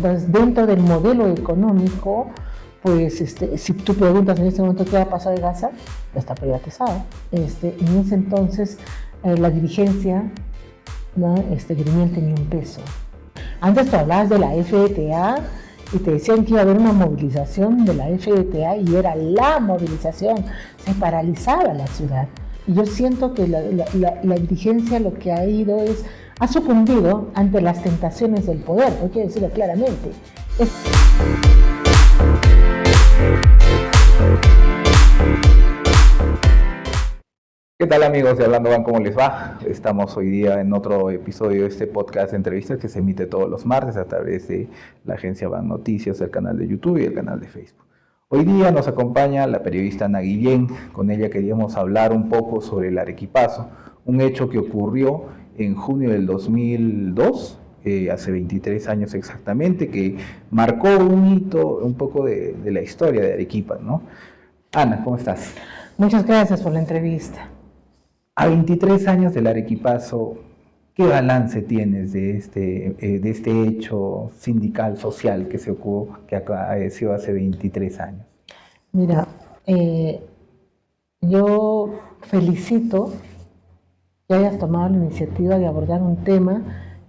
entonces dentro del modelo económico, pues si tú preguntas en este momento qué va a pasar en Gaza, ya está privatizado. En ese entonces la dirigencia, ¿no? Gremial tenía un peso. Antes tú hablabas de la FDTA y te decían que iba a haber una movilización de la FDTA y era la movilización, se paralizaba la ciudad. Y yo siento que la dirigencia lo que ha sucumbido ante las tentaciones del poder, hay que decirlo claramente. ¿Qué tal, amigos de Hablando Van? ¿Cómo les va? Estamos hoy día en otro episodio de este podcast de entrevistas que se emite todos los martes a través de la agencia Van Noticias, el canal de YouTube y el canal de Facebook. Hoy día nos acompaña la periodista Ana Guillén. Con ella queríamos hablar un poco sobre el Arequipazo, un hecho que ocurrió en junio del 2002, hace 23 años exactamente, que marcó un hito un poco de la historia de Arequipa, ¿no? Ana, ¿cómo estás? Muchas gracias por la entrevista. A 23 años del Arequipazo, ¿qué balance tienes de este hecho sindical, social que acaeció hace 23 años? Mira, yo felicito que hayas tomado la iniciativa de abordar un tema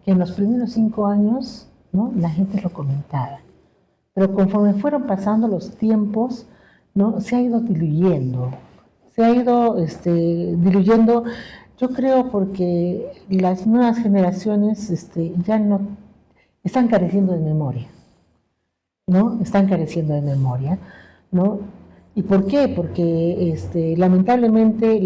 que en los primeros 5 años, ¿no?, la gente lo comentaba, pero conforme fueron pasando los tiempos, ¿no?, se ha ido diluyendo. Yo creo porque las nuevas generaciones ya no están careciendo de memoria, ¿no? Están careciendo de memoria, ¿no? ¿Y por qué? Porque lamentablemente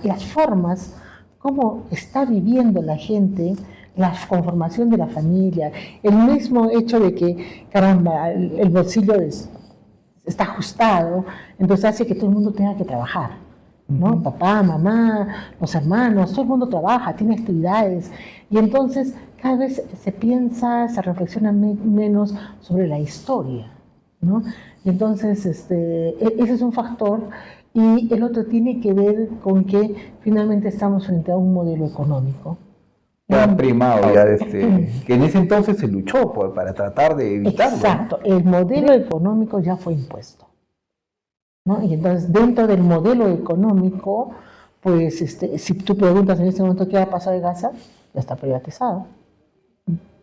las formas, cómo está viviendo la gente, la conformación de la familia, el mismo hecho de que, caramba, el bolsillo está ajustado, entonces hace que todo el mundo tenga que trabajar, ¿no? Papá, mamá, los hermanos, todo el mundo trabaja, tiene actividades, y entonces cada vez se reflexiona menos sobre la historia, ¿no? Y entonces ese es un factor, y el otro tiene que ver con que finalmente estamos frente a un modelo económico. Ya primado, que en ese entonces se luchó para tratar de evitarlo. Exacto, ¿no? El modelo económico ya fue impuesto, ¿no? Y entonces dentro del modelo económico, pues si tú preguntas en este momento qué va a pasar en Gaza, ya está privatizado.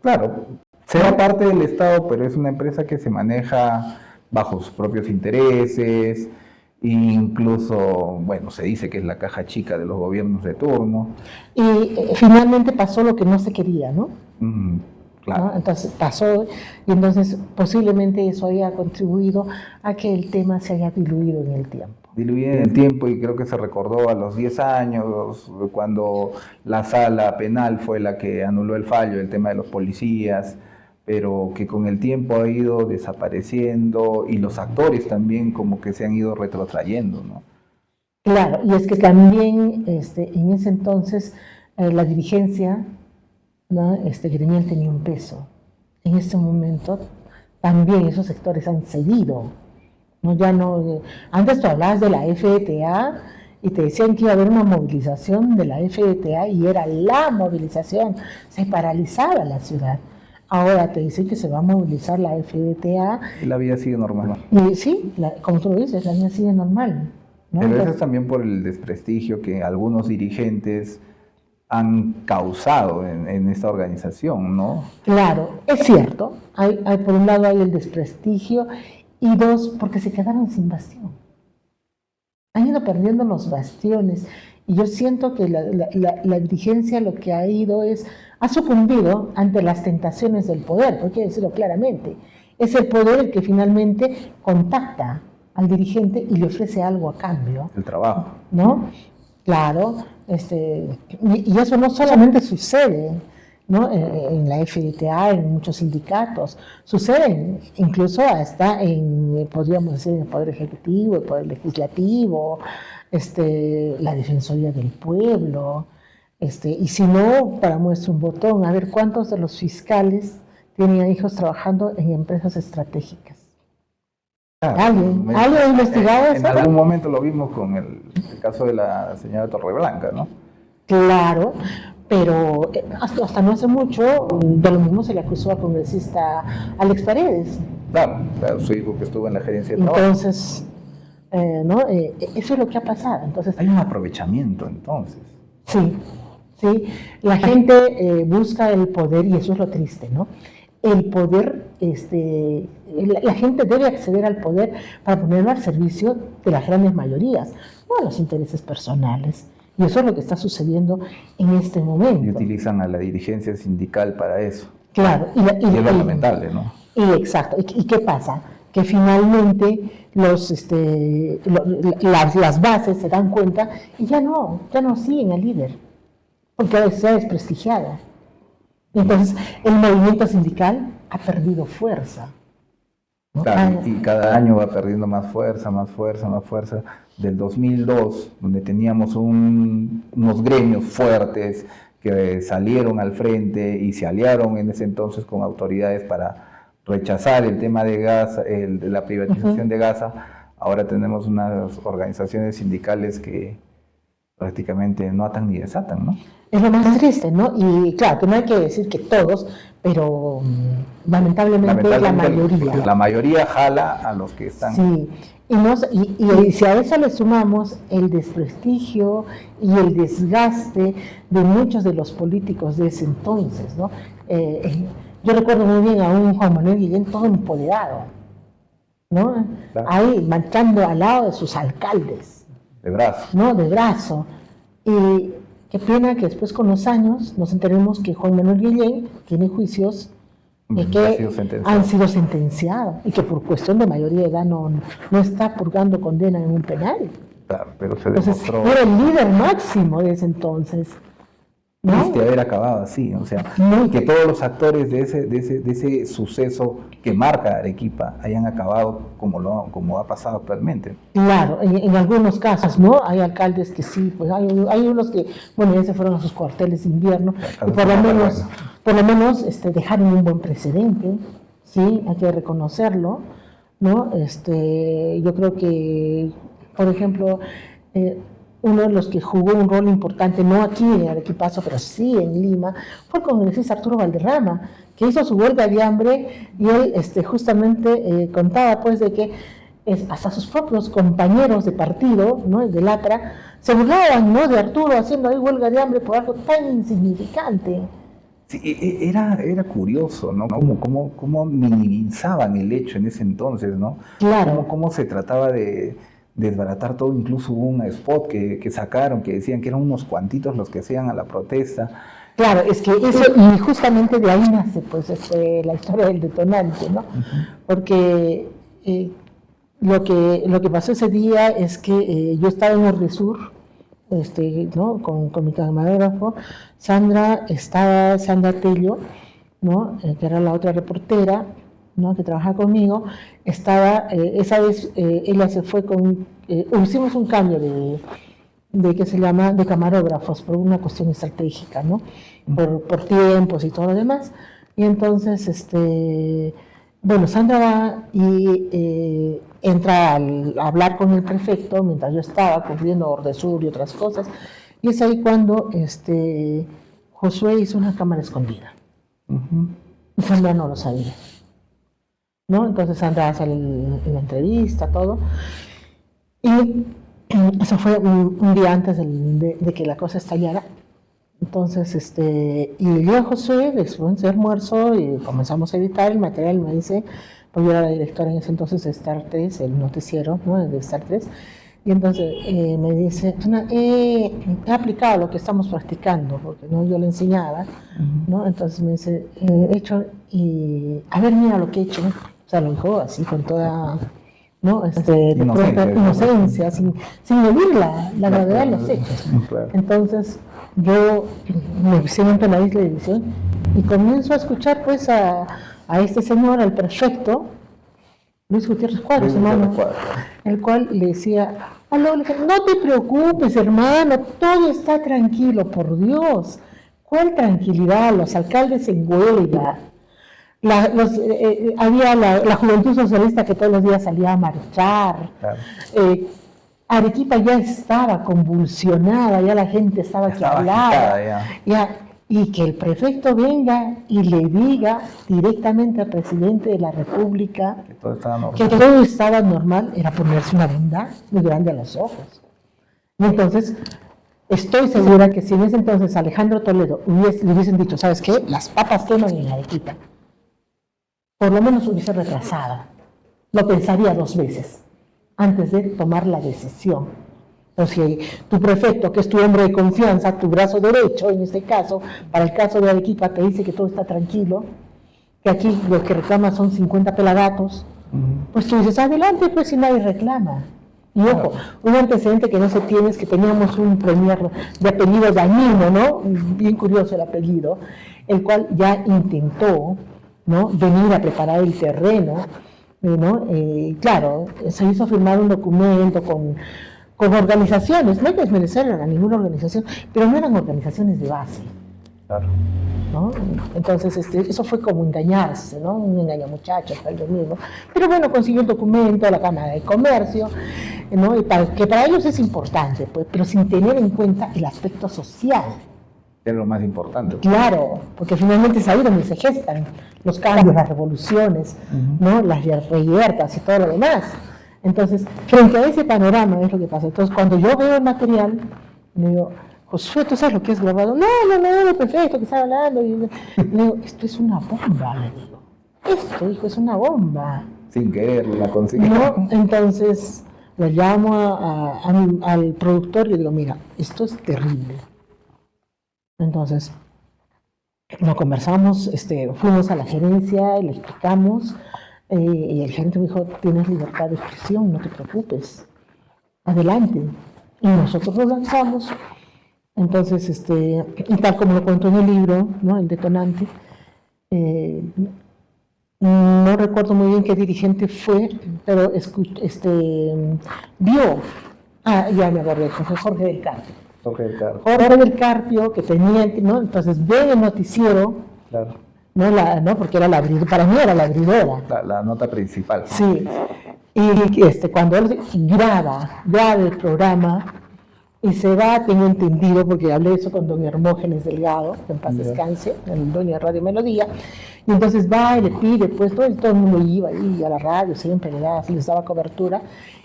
Claro, será parte del Estado, pero es una empresa que se maneja bajo sus propios intereses, e incluso, bueno, se dice que es la caja chica de los gobiernos de turno. Y finalmente pasó lo que no se quería, ¿no? Claro. ¿No? Entonces pasó, y entonces posiblemente eso haya contribuido a que el tema se haya diluido en el tiempo. Diluido en el tiempo, y creo que se recordó a los 10 años, cuando la sala penal fue la que anuló el fallo, el tema de los policías, pero que con el tiempo ha ido desapareciendo, y los actores también como que se han ido retrotrayendo, ¿no? Claro, y es que también en ese entonces la dirigencia, ¿no?, gremial tenía un peso. En este momento también esos sectores han cedido, ¿no? Antes tú hablabas de la FDTA y te decían que iba a haber una movilización de la FDTA y era la movilización, se paralizaba la ciudad. Ahora te dicen que se va a movilizar la FDTA. Y la vida sigue normal. Y sí, como tú lo dices, la vida sigue normal, ¿no? Pero eso es también por el desprestigio que algunos dirigentes han causado en esta organización, ¿no? Claro, es cierto. Por un lado hay el desprestigio, y dos, porque se quedaron sin bastión. Han ido perdiendo los bastiones, y yo siento que la dirigencia lo que ha sucumbido ante las tentaciones del poder, hay que decirlo claramente. Es el poder el que finalmente contacta al dirigente y le ofrece algo a cambio. El trabajo. ¿No? Claro, y eso no solamente sucede, ¿no?, en la FDTA, en muchos sindicatos, sucede incluso hasta podríamos decir, en el Poder Ejecutivo, el Poder Legislativo, la Defensoría del Pueblo, y si no, para muestra un botón, a ver cuántos de los fiscales tienen hijos trabajando en empresas estratégicas. ¿Alguien ha investigado eso? En algún momento lo vimos con el caso de la señora Torreblanca, ¿no? Claro, pero hasta no hace mucho de lo mismo se le acusó al congresista Alex Paredes. Claro, su hijo que estuvo en la gerencia de trabajo. Entonces, ¿no? Eso es lo que ha pasado. Entonces, hay un aprovechamiento entonces. Sí, sí. La gente busca el poder y eso es lo triste, ¿no? El poder, la gente debe acceder al poder para ponerlo al servicio de las grandes mayorías, no a los intereses personales. Y eso es lo que está sucediendo en este momento. Y utilizan a la dirigencia sindical para eso. Claro. Y es lo lamentable, ¿no? Exacto. ¿Y qué pasa? Que finalmente las bases se dan cuenta y ya no siguen al líder, porque se ha desprestigiado. Entonces, el movimiento sindical ha perdido fuerza, ¿no? Claro, y cada año va perdiendo más fuerza. Del 2002, donde teníamos unos gremios fuertes que salieron al frente y se aliaron en ese entonces con autoridades para rechazar el tema de Gaza, de la privatización de Gaza. Ahora tenemos unas organizaciones sindicales que prácticamente no atan ni desatan, ¿no? Es lo más triste, ¿no? Y claro, que no hay que decir que todos, pero lamentablemente la mayoría. La mayoría jala a los que están. Sí, y si a eso le sumamos el desprestigio y el desgaste de muchos de los políticos de ese entonces, ¿no? Yo recuerdo muy bien a un Juan Manuel Guillén todo empoderado, ¿no? Claro. Ahí marchando al lado de sus alcaldes. De brazo. ¿No? De brazo. Y qué pena que después con los años nos enteremos que Juan Manuel Guillén tiene juicios que han sido sentenciados y que por cuestión de mayoría de edad no está purgando condena en un penal. Claro, pero se demostró. Entonces, era el líder máximo de ese entonces. ¿No? Haber acabado así, o sea, que todos los actores de ese suceso que marca Arequipa hayan acabado como ha pasado actualmente. Claro, en algunos casos, ¿no? Hay alcaldes que sí, pues hay unos que, bueno, ya se fueron a sus cuarteles de invierno, y por lo menos dejaron un buen precedente, sí, hay que reconocerlo, ¿no? Yo creo que, por ejemplo, uno de los que jugó un rol importante, no aquí en Arequipazo, pero sí en Lima, fue el congresista Arturo Valderrama, que hizo su huelga de hambre y él justamente contaba pues de que hasta sus propios compañeros de partido, ¿no? Del APRA, se burlaban, ¿no? de Arturo haciendo ahí huelga de hambre por algo tan insignificante. Sí, era curioso, ¿no? Cómo minimizaban el hecho en ese entonces, ¿no? Claro. Cómo se trataba de desbaratar todo. Incluso hubo un spot que sacaron que decían que eran unos cuantitos los que hacían a la protesta. Claro, es que eso, y justamente de ahí nace pues la historia del detonante, ¿no? Porque lo que pasó ese día es que yo estaba en Ordesur, ¿no? con mi camarógrafo, Sandra Tello, ¿no? Que era la otra reportera, ¿no? que trabaja conmigo, estaba, esa vez ella se fue hicimos un cambio de que se llama de camarógrafos por una cuestión estratégica, ¿no? Por tiempos y todo lo demás. Y entonces, bueno, Sandra va y entra a hablar con el prefecto mientras yo estaba cubriendo Ordesur y otras cosas. Y es ahí cuando Josué hizo una cámara escondida. Y Sandra no lo sabía, ¿no? Entonces Sandra hace la entrevista, todo. Y eso fue un día antes de que la cosa estallara. Entonces, y llega Josué después de almuerzo y comenzamos a editar el material. Me dice, pues yo era la directora en ese entonces de Star 3, el noticiero, ¿no? de Star 3. Y entonces me dice, Ana, he aplicado lo que estamos practicando, porque ¿no? yo le enseñaba, ¿no? Entonces me dice, he hecho, y a ver, mira lo que he hecho. O sea, lo dijo así con toda, ¿no? Inocencia, sin medir la gravedad de los hechos. Claro. Entonces yo me siento en la isla de edición y comienzo a escuchar pues a este señor, al prefecto, Luis Gutiérrez Cuadros, hermano, el cual le decía, no te preocupes, hermano, todo está tranquilo, por Dios. ¿Cuál tranquilidad? Los alcaldes en huelga. Había la Juventud Socialista que todos los días salía a marchar. Claro. Arequipa ya estaba convulsionada, ya la gente estaba que hablaba, agitada ya. y que el prefecto venga y le diga directamente al presidente de la República Que todo estaba normal. que todo estaba normal, era ponerse una venda muy grande a los ojos. Y entonces, estoy segura que si en ese entonces Alejandro Toledo le hubiesen dicho, ¿sabes qué? Las papas queman en Arequipa, por lo menos hubiese retrasado. Lo pensaría 2 veces antes de tomar la decisión. O sea, tu prefecto, que es tu hombre de confianza, tu brazo derecho, en este caso, para el caso de Arequipa, te dice que todo está tranquilo, que aquí lo que reclama son 50 pelagatos, pues tú dices, adelante, pues si nadie reclama. Y ojo, un antecedente que no se tiene es que teníamos un premier de apellido Dañino, ¿no? Bien curioso el apellido, el cual ya intentó, ¿no?, venir a preparar el terreno, ¿no? Claro, se hizo firmar un documento con organizaciones, no hay que desmerecer a ninguna organización, pero no eran organizaciones de base. Claro. ¿No? Entonces, eso fue como engañarse, ¿no? Un engañamuchachos, para ellos mismos. Pero bueno, consiguió el documento de la Cámara de Comercio, ¿no? Y que para ellos es importante, pues, pero sin tener en cuenta el aspecto social. Es lo más importante. Claro, porque finalmente es ahí donde se gestan los cambios, las revoluciones, ¿no? Las reyertas y todo lo demás. Entonces, frente a ese panorama es lo que pasa. Entonces, cuando yo veo el material, me digo, Josué, ¿tú sabes lo que es grabado? No, perfecto, que está hablando. Y le digo, esto es una bomba, le digo. Esto, hijo, es una bomba. Sin querer la conseguí. ¿No? Entonces, le llamo al productor y le digo, mira, esto es terrible. Entonces, lo conversamos, fuimos a la gerencia y le explicamos, y el gerente me dijo, tienes libertad de expresión, no te preocupes, adelante. Y nosotros lo lanzamos. Entonces, y tal como lo cuento en el libro, ¿no?, El detonante, no recuerdo muy bien qué dirigente fue, pero vio, ya me acordé, fue Jorge del Carpio. Jorge del Carpio, que tenía, ¿no? Entonces ve el noticiero, claro, ¿no? Porque era para mí era la abridora. La nota principal. Sí, y cuando él graba el programa, y se va, tengo entendido, porque hablé eso con don Hermógenes Delgado, que en paz descanse, el dueño de Radio Melodía, y entonces va y le pide, pues todo el mundo iba ahí a la radio, siempre les daba cobertura,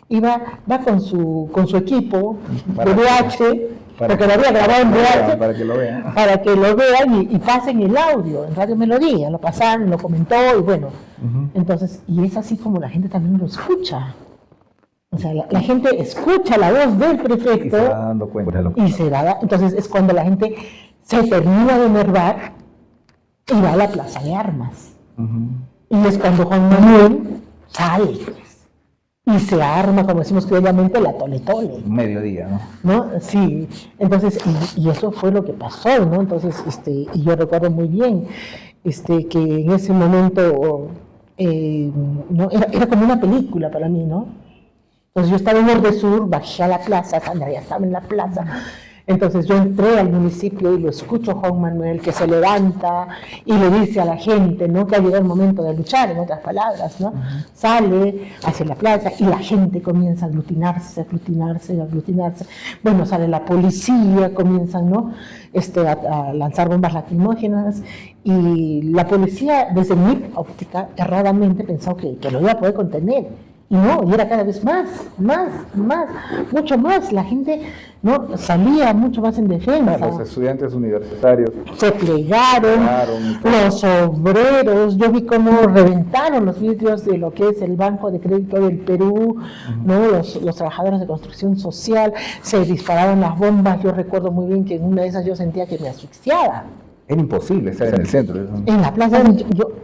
y va con su equipo de VH, porque lo había grabado en VH, para que lo vean y pasen el audio en Radio Melodía, lo pasaron, lo comentó, y bueno, entonces, y es así como la gente también lo escucha. O sea, la gente escucha la voz del prefecto y se va dando cuenta. Entonces es cuando la gente se termina de enervar y va a la plaza de armas. Y es cuando Juan Manuel sale, pues, y se arma, como decimos criolamente, la tole-tole. Mediodía, ¿No? Sí, entonces, y eso fue lo que pasó, ¿no? Entonces, y yo recuerdo muy bien que en ese momento ¿no? Era como una película para mí, ¿no? Entonces yo estaba en Nordesur, bajé a la plaza, Sandra ya estaba en la plaza, entonces yo entré al municipio y lo escucho a Juan Manuel, que se levanta y le dice a la gente, ¿no?, que ha llegado el momento de luchar, en otras palabras, ¿no? Sale hacia la plaza y la gente comienza a aglutinarse. Bueno, sale la policía, comienzan, ¿no?, a lanzar bombas lacrimógenas, y la policía, desde mi óptica, erradamente pensó que lo iba a poder contener. Y no, y era cada vez más, mucho más. La gente, ¿no?, salía mucho más en defensa. Los estudiantes universitarios se plegaron, los obreros, yo vi cómo reventaron los vidrios de lo que es el Banco de Crédito del Perú, ¿no?, los trabajadores de construcción social, se dispararon las bombas. Yo recuerdo muy bien que en una de esas yo sentía que me asfixiaba. Era imposible estar en el centro. En la plaza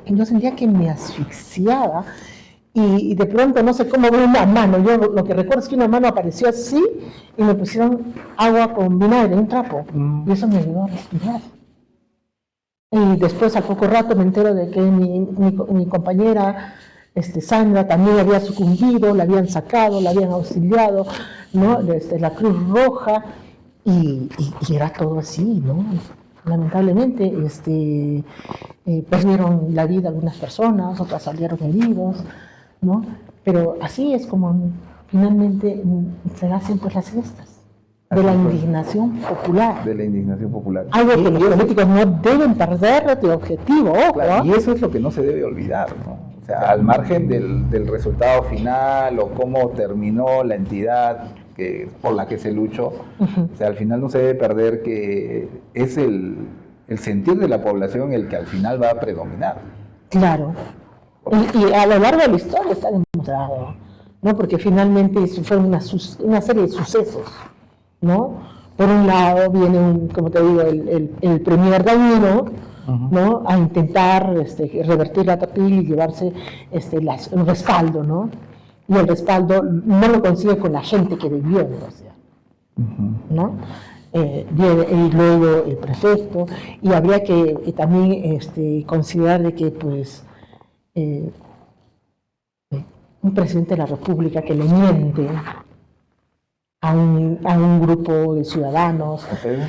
yo sentía que me asfixiaba. Y de pronto no sé cómo veo una mano, yo lo que recuerdo es que una mano apareció así y me pusieron agua con vinagre, un trapo, y eso me ayudó a respirar. Y después al poco rato me entero de que mi compañera Sandra también había sucumbido, la habían sacado, la habían auxiliado, ¿no?, desde la Cruz Roja, y era todo así, ¿no? Lamentablemente perdieron la vida algunas personas, otras salieron heridos, ¿no? Pero así es como finalmente se hacen pues las fiestas de la indignación popular. De la indignación popular. Algo que los políticos no deben perder de objetivo, ojo. Claro, y eso es lo que no se debe olvidar, ¿no? O sea, al margen del resultado final o cómo terminó la entidad por la que se luchó, o sea, al final no se debe perder que es el sentir de la población el que al final va a predominar. Claro. Y a lo largo de la historia está demostrado, ¿no? Porque finalmente fueron una serie de sucesos, ¿no? Por un lado viene, como te digo, el premier dañino, ¿no? A intentar revertir la tortilla y llevarse el respaldo, ¿no? Y el respaldo no lo consigue con la gente que debió negociar, ¿no? Y luego el prefecto, y habría que también considerar de que pues un presidente de la República que le miente a un grupo de ciudadanos,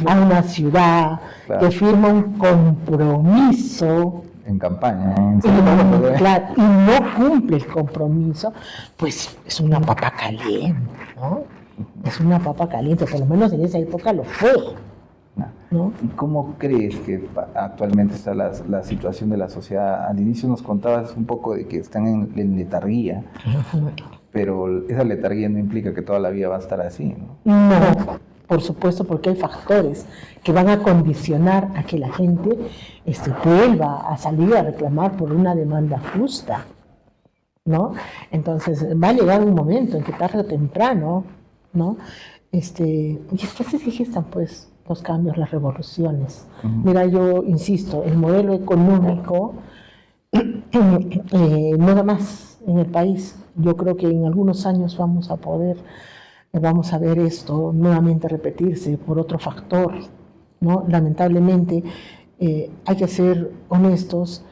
a una ciudad, claro, que firma un compromiso en campaña, claro, y no cumple el compromiso, pues es una papa caliente, ¿no? Es una papa caliente, por lo menos en esa época lo fue, ¿no? ¿Y cómo crees que actualmente está la situación de la sociedad? Al inicio nos contabas un poco de que están en letargía, pero esa letargía no implica que toda la vida va a estar así, ¿no? No, por supuesto, porque hay factores que van a condicionar a que la gente vuelva a salir a reclamar por una demanda justa, ¿no? Entonces va a llegar un momento en que tarde o temprano, ¿no? Y es que así se gestan pues los cambios, las revoluciones. Mira, yo insisto, el modelo económico no da más en el país. Yo creo que en algunos años vamos a ver esto nuevamente repetirse por otro factor, ¿no? Lamentablemente, hay que ser honestos,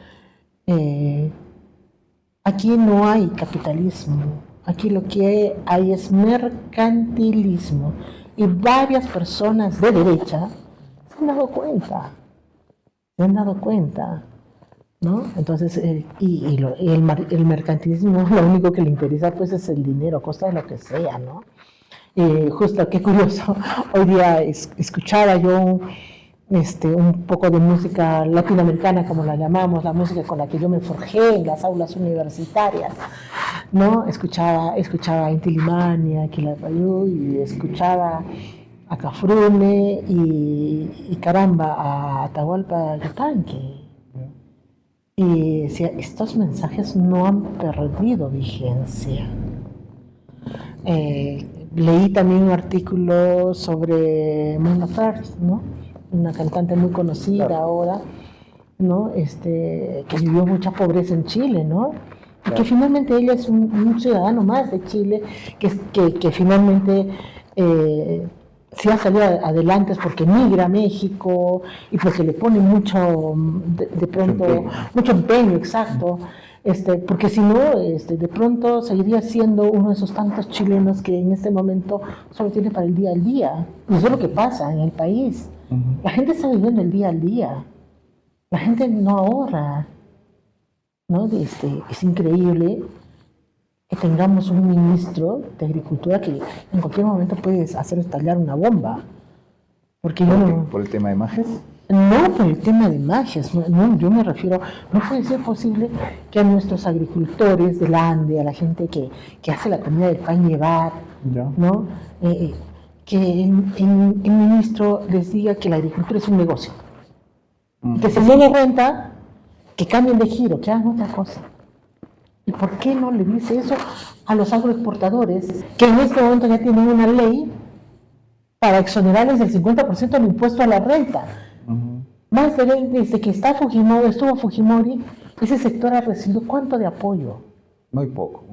aquí no hay capitalismo, aquí lo que hay es mercantilismo, y varias personas de derecha se han dado cuenta, ¿no? Entonces, el mercantilismo lo único que le interesa pues es el dinero, a costa de lo que sea, ¿no? Justo, qué curioso, hoy día escuchaba yo un poco de música latinoamericana, como la llamamos, la música con la que yo me forjé en las aulas universitarias, ¿no? Escuchaba a Inti Illimani, a Quilapayún, y escuchaba a Cafrune y caramba, a Atahualpa Yupanqui. Y estos mensajes no han perdido vigencia. Leí también un artículo sobre Mon Laferte, ¿no? Una cantante muy conocida, claro, ahora, ¿no? Que vivió mucha pobreza en Chile, ¿no? Y claro, que finalmente ella es un ciudadano más de Chile, que finalmente si ha salido adelante es porque migra a México y porque le pone mucho, de pronto, mucho empeño, exacto. Porque si no, de pronto seguiría siendo uno de esos tantos chilenos que en este momento solo tiene para el día al día. Y eso es lo que pasa en el país. La gente está viviendo el día al día. La gente no ahorra, ¿no? Es increíble que tengamos un ministro de Agricultura que en cualquier momento puede hacer estallar una bomba. Porque ¿Por el tema de Majes? No por el tema de Majes, no, yo me refiero, no puede ser posible que a nuestros agricultores del Ande, a la gente que hace la comida del pan llevar, ¿no? Que el ministro les diga que la agricultura es un negocio. Que se den cuenta, que cambien de giro, que hagan otra cosa. ¿Y por qué no le dice eso a los agroexportadores, que en este momento ya tienen una ley para exonerarles del 50% del impuesto a la renta? Más desde que estuvo Fujimori, ese sector ha recibido ¿cuánto de apoyo? Muy poco.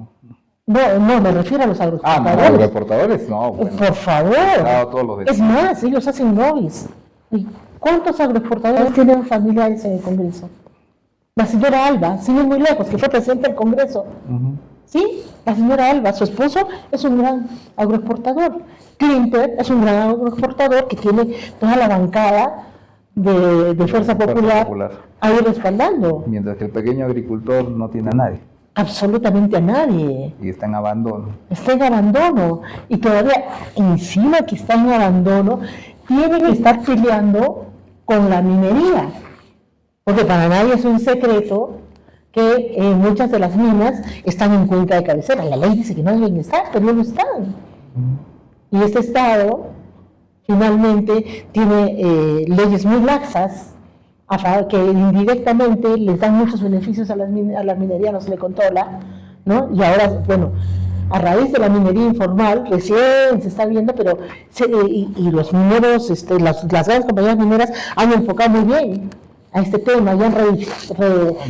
No, me refiero a los agroexportadores. ¿Los agroexportadores? No, bueno. Por favor. Es más, ellos hacen lobbies. ¿Y cuántos agroexportadores tienen familiares en el Congreso? La señora Alba, sin ir muy lejos, que fue presidenta del Congreso. ¿Sí? La señora Alba, su esposo, es un gran agroexportador. Klimper es un gran agroexportador que tiene toda la bancada de Fuerza Popular ahí respaldando. Mientras que el pequeño agricultor no tiene a nadie. absolutamente a nadie. Y está en abandono. Está en abandono. Y todavía, encima que está en abandono, tiene que estar peleando con la minería. Porque para nadie es un secreto que muchas de las minas están en cuenca de cabecera. La ley dice que no deben estar, pero no están. Y este Estado finalmente tiene leyes muy laxas que indirectamente les dan muchos beneficios a la minería, no se le controla, ¿no? Y ahora, bueno, a raíz de la minería informal, recién se está viendo, pero y los mineros, las grandes compañías mineras han enfocado muy bien a este tema, ya han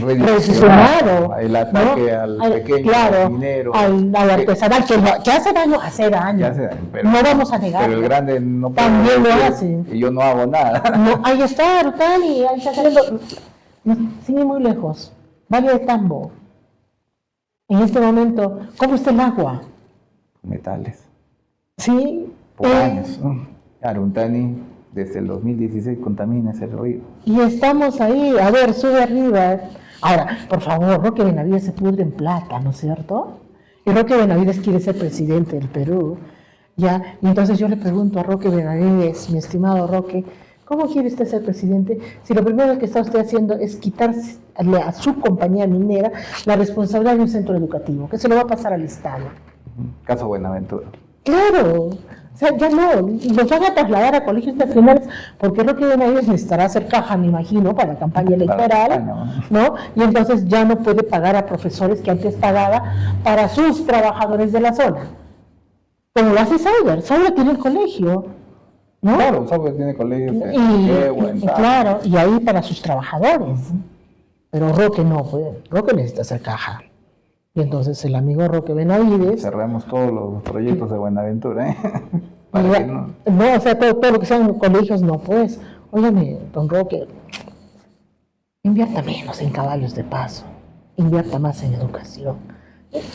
redireccionado el ataque, ¿no?, al pequeño, claro, minero, al artesanal, que hace daño, pero, no vamos a negar. Pero el grande no puede también lo hace. Y yo no hago nada. No, ahí está, Rutani, ahí está saliendo. Sin ir muy lejos, Valle de Tambo. En este momento, ¿cómo está el agua? Metales. Sí. Por años. Aruntani, desde el 2016 contamina ese río. Y estamos ahí, a ver, sube arriba. Ahora, por favor, Roque Benavides se pudre en plata, ¿no es cierto? Y Roque Benavides quiere ser presidente del Perú, ¿ya? Y entonces yo le pregunto a Roque Benavides, mi estimado Roque, ¿cómo quiere usted ser presidente si lo primero que está usted haciendo es quitarle a su compañía minera la responsabilidad de un centro educativo, que se lo va a pasar al Estado? Caso Buenaventura. Claro, o sea, ya no, los van a trasladar a colegios nacionales porque Roque Benavides necesitará hacer caja, me imagino, para la campaña electoral, ¿no? Y entonces ya no puede pagar a profesores que antes pagaba para sus trabajadores de la zona. Como lo hace Sauber tiene el colegio, ¿no? Claro, Sauber tiene colegio. Claro, y ahí para sus trabajadores. Pero Roque no puede, Roque necesita hacer caja. Y entonces el amigo Roque Benavides... Cerramos todos los proyectos de Buenaventura, ¿eh? No, o sea, todo lo que sean colegios, no, pues. Óigame, don Roque, invierta menos en caballos de paso, invierta más en educación.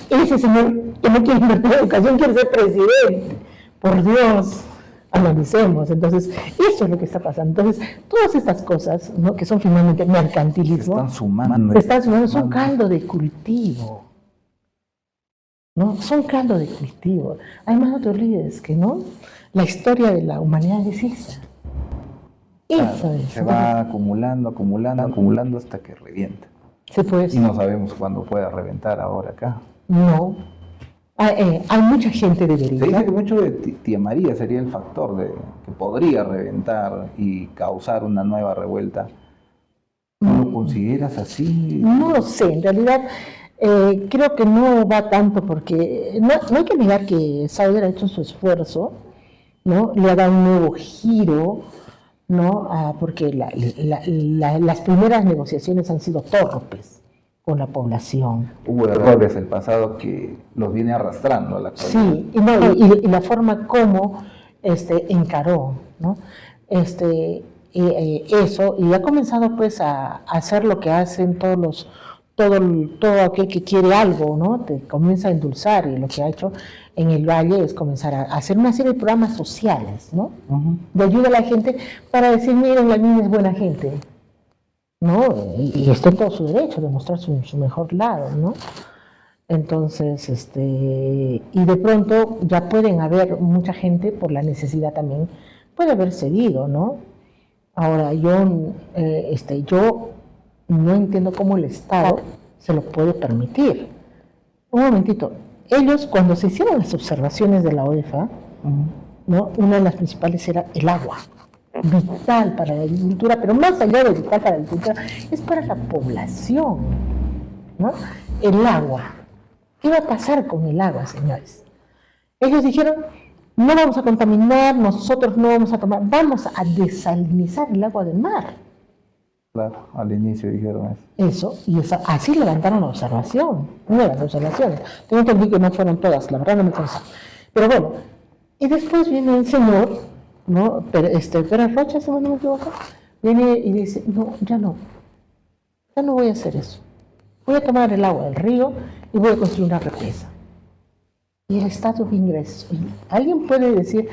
Ese señor que no quiere invertir en educación quiere ser presidente. Por Dios, analicemos. Entonces, eso es lo que está pasando. Entonces, todas estas cosas, ¿no?, que son finalmente mercantilismo, se están sumando, son caldo de cultivo. ¿No? Son caldo de cultivo. Además, no te olvides que, ¿no?, la historia de la humanidad es esa. Claro, se va acumulando hasta que revienta. Y no sabemos cuándo pueda reventar ahora acá. No. Hay mucha gente de Berica. Se dice que mucho de Tía María sería el factor que podría reventar y causar una nueva revuelta. ¿No lo consideras así? No lo sé, en realidad... creo que no va tanto porque no hay que negar que Sauber ha hecho su esfuerzo, ¿no? Le ha dado un nuevo giro, ¿no? Porque las primeras negociaciones han sido torpes con la población. Hubo errores del pasado que los viene arrastrando a la actualidad. Sí, y la forma como encaró, ¿no? Eso, y ha comenzado pues a hacer lo que hacen todo aquel que quiere algo, ¿no? Te comienza a endulzar, y lo que ha hecho en el Valle es comenzar a hacer una serie de programas sociales, ¿no? De ayuda a la gente para decir, miren, la niña es buena gente, ¿no? Y está en todo su derecho de mostrar su mejor lado, ¿no? Entonces, y de pronto ya pueden haber mucha gente, por la necesidad también, puede haber cedido, ¿no? Ahora, yo no entiendo cómo el Estado se lo puede permitir. Un momentito, ellos cuando se hicieron las observaciones de la OEFA, ¿no?, una de las principales era el agua, vital para la agricultura, pero más allá de vital para la agricultura, es para la población, ¿no? El agua. ¿Qué va a pasar con el agua, señores? Ellos dijeron, no vamos a contaminar, nosotros no vamos a tomar, vamos a desalinizar el agua del mar. Claro, al inicio dijeron eso. Así levantaron la observación, una de las observaciones. Tengo entendido que no fueron todas, la verdad no me consta. Pero bueno, y después viene el señor, ¿no? Pérez Rocha, si no me equivoco, viene y dice, no, ya no voy a hacer eso. Voy a tomar el agua del río y voy a construir una represa. Y el Estado de ingresos. ¿Alguien puede decir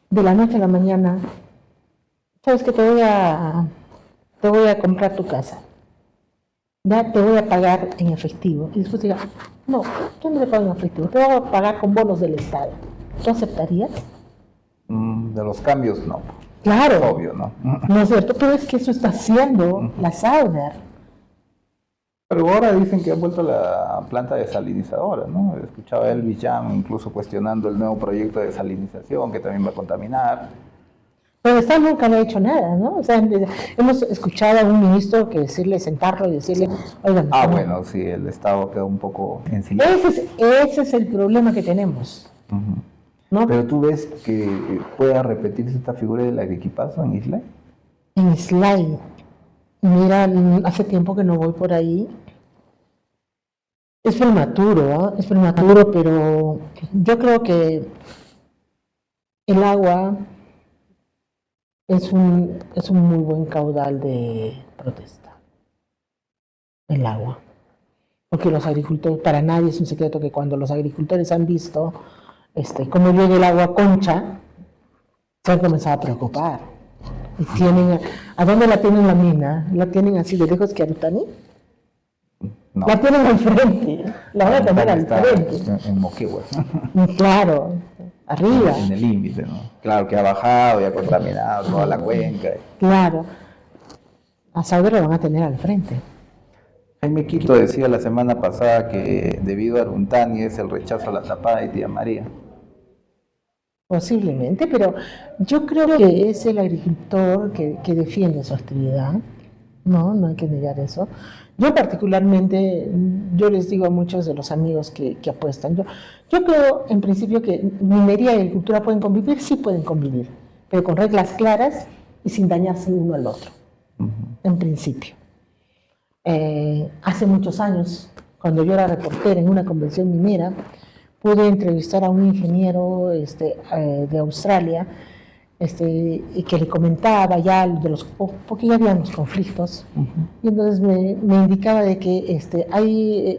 de la noche a la mañana, sabes que te voy a comprar tu casa? ya te voy a pagar en efectivo. Y después diga, no, yo no le pago en efectivo, te voy a pagar con bonos del Estado. ¿Tú aceptarías? De los cambios, no. Claro. Es obvio, ¿no? No es cierto, pero es que eso está haciendo la Sauder. Pero ahora dicen que han vuelto a la planta desalinizadora, ¿no? Escuchaba a Elvis Jam incluso cuestionando el nuevo proyecto de desalinización que también va a contaminar. Pero el Estado nunca le ha hecho nada, ¿no? O sea, hemos escuchado a un ministro que decirle, sentarlo y decirle, oigan. Bueno, sí, el Estado quedó un poco en silencio. Ese es el problema que tenemos. ¿No? Pero tú ves que pueda repetirse esta figura del arequipazo en Isla. En Islay. Mira, hace tiempo que no voy por ahí. Es prematuro, ¿eh? Es prematuro, pero yo creo que el agua es un muy buen caudal de protesta. El agua. Porque los agricultores, para nadie es un secreto que cuando los agricultores han visto cómo llega el agua a Concha, se han comenzado a preocupar. Y tienen, ¿a dónde la tienen la mina? ¿La tienen así de lejos que Arutani? No. La tienen al frente, la van a tener al frente. En Moquegua. Claro, arriba. En el límite, ¿no? Claro que ha bajado y ha contaminado toda la cuenca. Claro. A Sauder lo van a tener al frente. Jaime Quito decía la semana pasada que debido a Aruntani es el rechazo a la tapada de Tía María. Posiblemente, pero yo creo que es el agricultor que defiende su actividad. No hay que negar eso. Yo particularmente, yo les digo a muchos de los amigos que apuestan, yo creo en principio que minería y agricultura pueden convivir, sí pueden convivir, pero con reglas claras y sin dañarse uno al otro, en principio. Hace muchos años, cuando yo era reportera en una convención minera, pude entrevistar a un ingeniero de Australia, y que le comentaba ya de los, porque ya habían los conflictos, y entonces me indicaba de que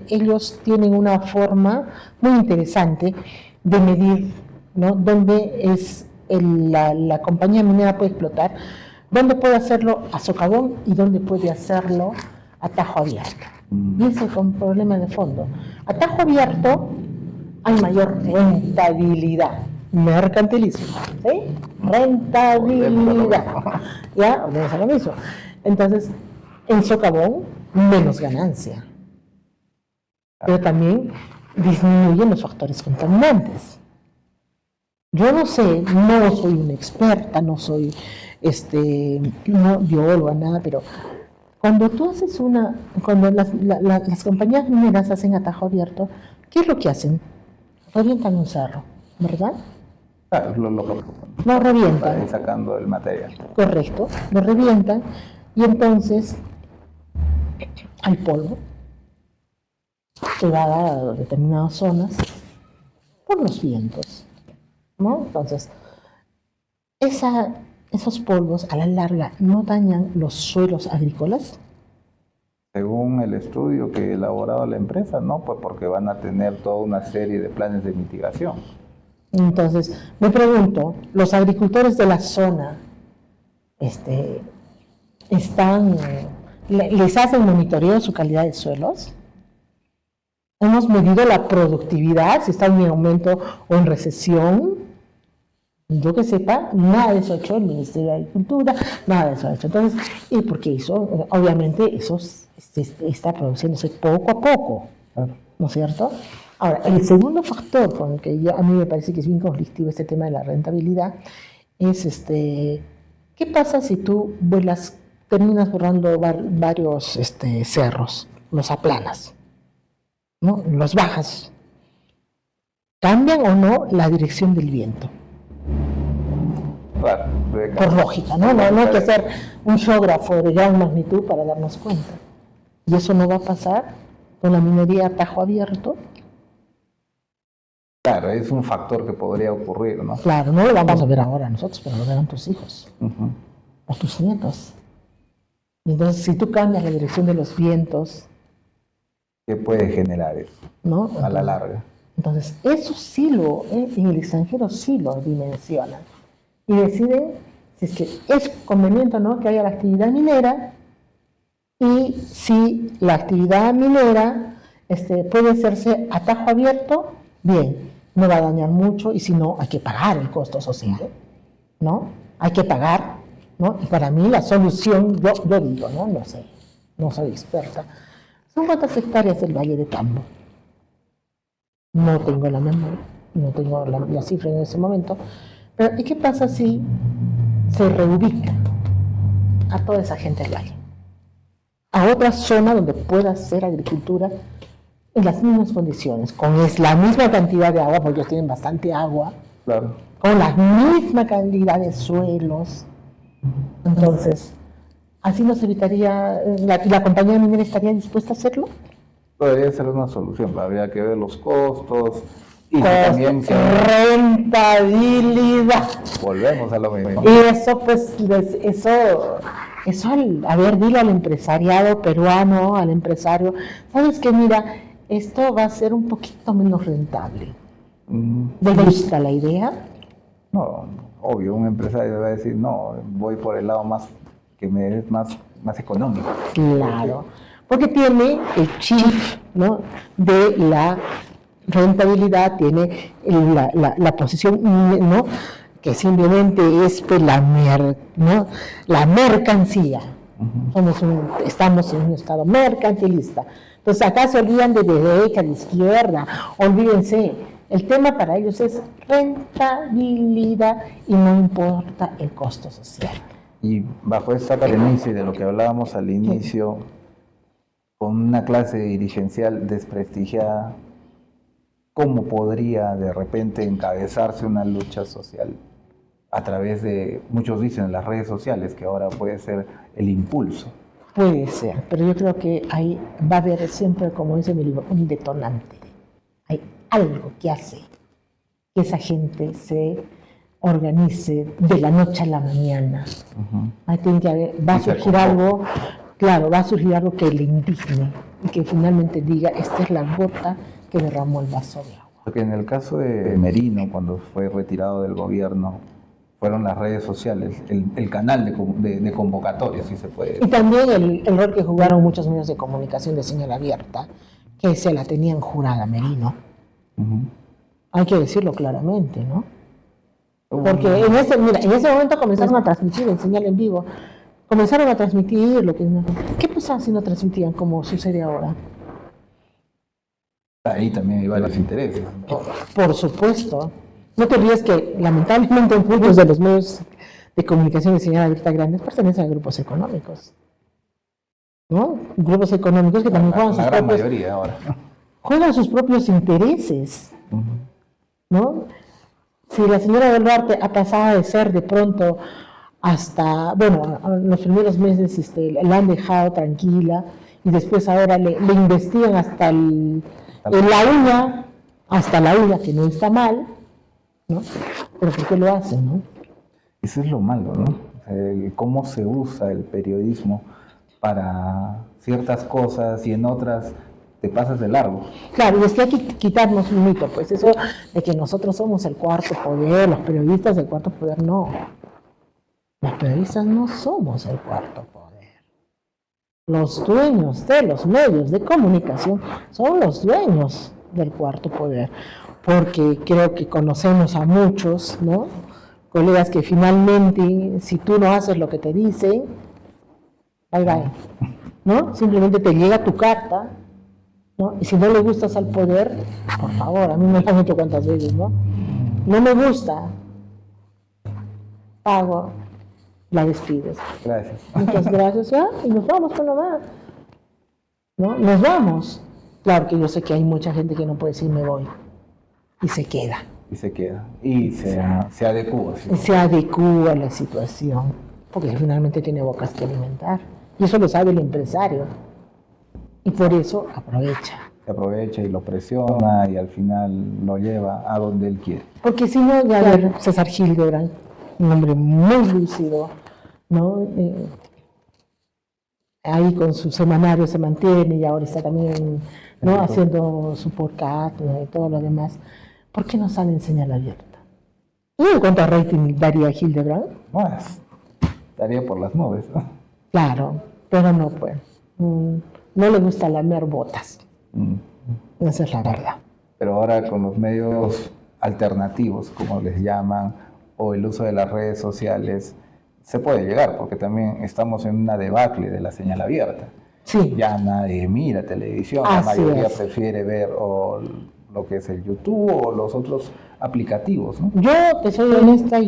ellos tienen una forma muy interesante de medir, ¿no? Dónde es la compañía minera puede explotar, dónde puede hacerlo a socavón y dónde puede hacerlo a tajo abierto. Y ese es un problema de fondo. A tajo abierto hay mayor rentabilidad. Mercantilismo, ¿sí? Rentabilidad. ¿Ya? Volvemos a lo mismo. Entonces, en socavón, menos ganancia. Pero también disminuyen los factores contaminantes. Yo no sé, no soy una experta, no soy no bióloga, nada, pero cuando tú haces cuando las compañías mineras hacen atajo abierto, ¿qué es lo que hacen? Revientan un cerro, ¿verdad? Lo revientan. Sacando el material. Correcto, lo revientan y entonces hay polvo que va a determinadas zonas por los vientos, ¿no? Entonces, esos polvos a la larga no dañan los suelos agrícolas. Según el estudio que ha elaborado la empresa, no, pues porque van a tener toda una serie de planes de mitigación. Entonces, me pregunto, ¿los agricultores de la zona les hacen monitoreo de su calidad de suelos? ¿Hemos medido la productividad, si está en aumento o en recesión? Yo que sepa, nada de eso ha hecho el Ministerio de Agricultura, nada de eso ha hecho. Entonces, ¿y por qué eso? Obviamente eso está produciéndose poco a poco, ¿no es cierto? Ahora, el segundo factor con el que a mí me parece que es bien conflictivo este tema de la rentabilidad es ¿qué pasa si tú terminas borrando varios cerros, los aplanas, ¿no? Los bajas? ¿Cambian o no la dirección del viento? Claro, por lógica, ¿no? No hay que ser un geógrafo de gran magnitud para darnos cuenta. Y eso no va a pasar con la minería a tajo abierto. Claro, es un factor que podría ocurrir, ¿no? Claro, no lo vamos a ver ahora nosotros, pero lo verán tus hijos o tus nietos. Y entonces, si tú cambias la dirección de los vientos, ¿qué puede generar eso? ¿no? A la larga. Entonces, eso sí en el extranjero sí lo dimensionan. Y deciden si es que es conveniente o no que haya la actividad minera Y si la actividad minera puede hacerse a tajo abierto, bien, no va a dañar mucho, y si no, hay que pagar el costo social, ¿no? Hay que pagar, ¿no? Y para mí la solución, yo digo, ¿no? No sé, no soy experta. ¿Son cuántas hectáreas del Valle de Tambo? No tengo la memoria, no tengo la cifra en ese momento. Pero ¿y qué pasa si se reubica a toda esa gente del valle a otra zona donde pueda hacer agricultura en las mismas condiciones, con la misma cantidad de agua, porque ellos tienen bastante agua, Claro. con la misma cantidad de suelos? Entonces, así nos evitaría, la compañía minera estaría dispuesta a hacerlo. Podría ser una solución, habría que ver los costos y Costos, también que rentabilidad. volvemos a lo mismo. Y eso, pues, a ver, dile al empresariado peruano, al empresario, ¿sabes qué? Mira, esto va a ser un poquito menos rentable. ¿Le gusta la idea? No, obvio, un empresario va a decir, no, voy por el lado más que me es más económico. Claro, porque tiene el chip, ¿no?, de la rentabilidad, tiene la posición, ¿no?, que simplemente es pues, ¿no?, la mercancía. Estamos en un estado mercantilista. Entonces acá se olvidan de derecha, de izquierda, olvídense. El tema para ellos es rentabilidad y no importa el costo social. Y bajo esta premisa y de lo que hablábamos al inicio, con una clase dirigencial desprestigiada, ¿cómo podría de repente encabezarse una lucha social? A través de, muchos dicen, las redes sociales, que ahora puede ser el impulso. Puede ser, pero yo creo que ahí va a haber siempre, como dice mi libro, un detonante. Hay algo que hace que esa gente se organice de la noche a la mañana. Ahí tiene que haber, va a surgir algo, claro, va a surgir algo que le indigne y que finalmente diga, esta es la gota que derramó el vaso de agua. Porque en el caso de Merino, cuando fue retirado del gobierno, fueron las redes sociales, el canal de convocatoria, si se puede decir. Y también el rol que jugaron muchos medios de comunicación de señal abierta, que se la tenían jurada Merino. Hay que decirlo claramente, ¿no? Porque en ese momento comenzaron a transmitir en señal en vivo. Comenzaron a transmitir lo que... ¿Qué pasaba si no transmitían como sucede ahora? Ahí también hay varios intereses. Por supuesto. No te olvides que lamentablemente muchos de los medios de comunicación de señal abierta grandes pertenecen a grupos económicos, ¿no? Grupos económicos que también juegan sus propios... mayoría ahora. Juegan sus propios intereses, ¿no? Si la señora Boluarte ha pasado de ser de pronto hasta, bueno, los primeros meses la han dejado tranquila y después ahora le investigan hasta la uña, que no está mal, ¿no? Pero ¿por qué lo hacen, no? Eso es lo malo, ¿no? Cómo se usa el periodismo para ciertas cosas y en otras te pasas de largo. Claro, y es que hay que quitarnos un mito, pues eso de que nosotros somos el cuarto poder, los periodistas del cuarto poder, no. Los periodistas no somos el cuarto poder. Los dueños de los medios de comunicación son los dueños del cuarto poder, porque creo que conocemos a muchos, ¿no?, colegas que finalmente, si tú no haces lo que te dicen, bye bye, ¿no? Simplemente te llega tu carta, ¿no? Y si no le gustas al poder, por favor, a mí me lo han hecho cuantas veces, ¿no? No me gusta, pago, la despides. Gracias. Muchas gracias, ya, y nos vamos con la edad, ¿no? Nos vamos. Claro que yo sé que hay mucha gente que no puede decir me voy, y se queda. Y se queda. Y se adecúa. ¿Sí? Se adecúa a la situación, porque finalmente tiene bocas que alimentar. Y eso lo sabe el empresario. Y por eso aprovecha. Se aprovecha y lo presiona y al final lo lleva a donde él quiere. Porque si no, ya ver, César Hildebrand, un hombre muy lúcido, ¿no? Ahí con su semanario se mantiene y ahora está también, ¿no?, haciendo su podcast, ¿no?, y todo lo demás. ¿Por qué no sale en señal abierta? ¿Y cuánto rating daría Hildebrand? Más. Estaría por las nubes, ¿no? Claro, pero no puede. no le gusta lamer botas. Mm. Esa es la verdad. Pero ahora con los medios alternativos, como les llaman, o el uso de las redes sociales, se puede llegar, porque también estamos en una debacle de la señal abierta. Sí. Ya nadie mira televisión, Así la mayoría es. prefiere ver o lo que es el YouTube o los otros aplicativos, ¿no? Yo, te soy honesta,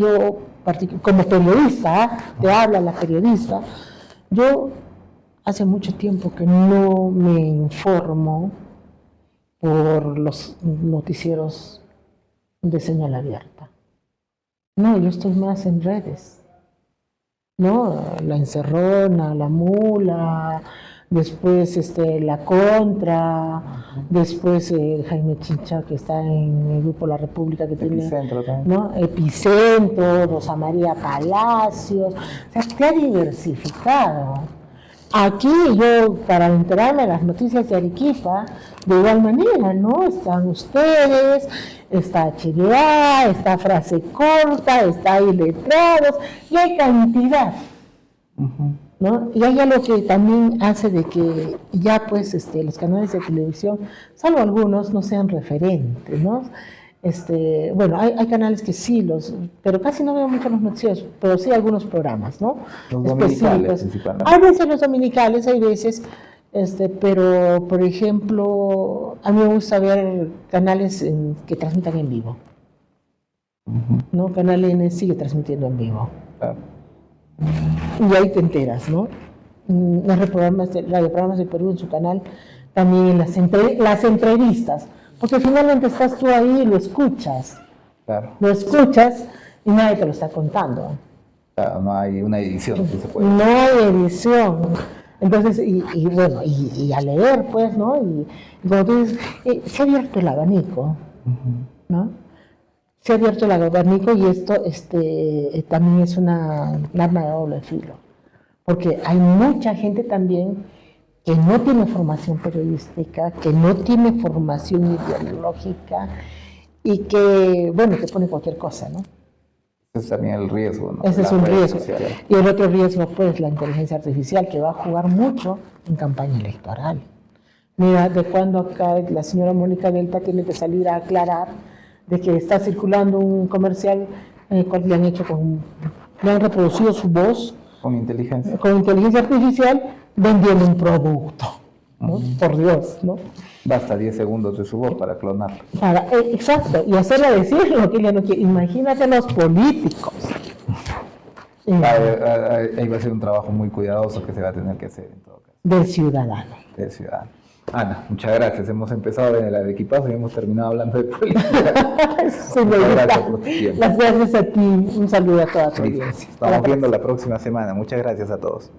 como periodista, te habla la periodista, yo hace mucho tiempo que no me informo por los noticieros de señal abierta. No, yo estoy más en redes, ¿no? La Encerrona, La Mula, después La Contra, después Jaime Chincha, que está en el Grupo La República, que tiene, Epicentro también. ¿no? Epicentro, Rosa María Palacios, o sea, te ha diversificado. Aquí yo, para enterarme de las noticias de Arequipa, de igual manera, ¿no? Están ustedes, está HDA, está Frase Corta, está Iletrados, y hay cantidad, ¿no? Y hay algo que también hace de que ya pues los canales de televisión, salvo algunos, no sean referentes, ¿no? Bueno, hay canales que sí pero casi no veo mucho los noticieros, pero sí algunos programas, ¿no? Los dominicales, principalmente. Hay veces los dominicales, hay veces, pero por ejemplo, a mí me gusta ver canales que transmitan en vivo, ¿no? Canal N sigue transmitiendo en vivo. Claro. Y ahí te enteras, ¿no? Los radioprogramas de Perú en su canal, también en las entrevistas, porque finalmente estás tú ahí y lo escuchas. Claro. Lo escuchas y nadie te lo está contando. Claro, no hay una edición que se puede. No hay edición. Entonces, bueno, y a leer, pues, ¿no? Y como tú dices, se ha abierto el abanico, ¿no? Se ha abierto el abanico y esto también es un arma de doble filo. Porque hay mucha gente también que no tiene formación periodística, que no tiene formación ideológica y que, bueno, que pone cualquier cosa, ¿no? Ese es también el riesgo, ¿no? Ese es Las un redes riesgo. sociales. Y el otro riesgo, pues, la inteligencia artificial, que va a jugar mucho en campaña electoral. Mira, de cuando acá la señora Mónica Delta tiene que salir a aclarar de que está circulando un comercial en el cual le han reproducido su voz Con inteligencia. con inteligencia artificial vendiendo un producto, ¿no? Por Dios, ¿no? Basta 10 segundos de su voz para clonarlo. Exacto, y hacerle decir lo que ella no quiere. Imagínate los políticos. Ahí va a ser un trabajo muy cuidadoso que se va a tener que hacer en todo caso. Del ciudadano. Del ciudadano. Ana, muchas gracias. Hemos empezado en el equipazo y hemos terminado hablando de política. Muchas gracias por tu tiempo. Las gracias a ti. Un saludo a toda tu Listo. audiencia. Estamos viendo la próxima semana. Muchas gracias a todos.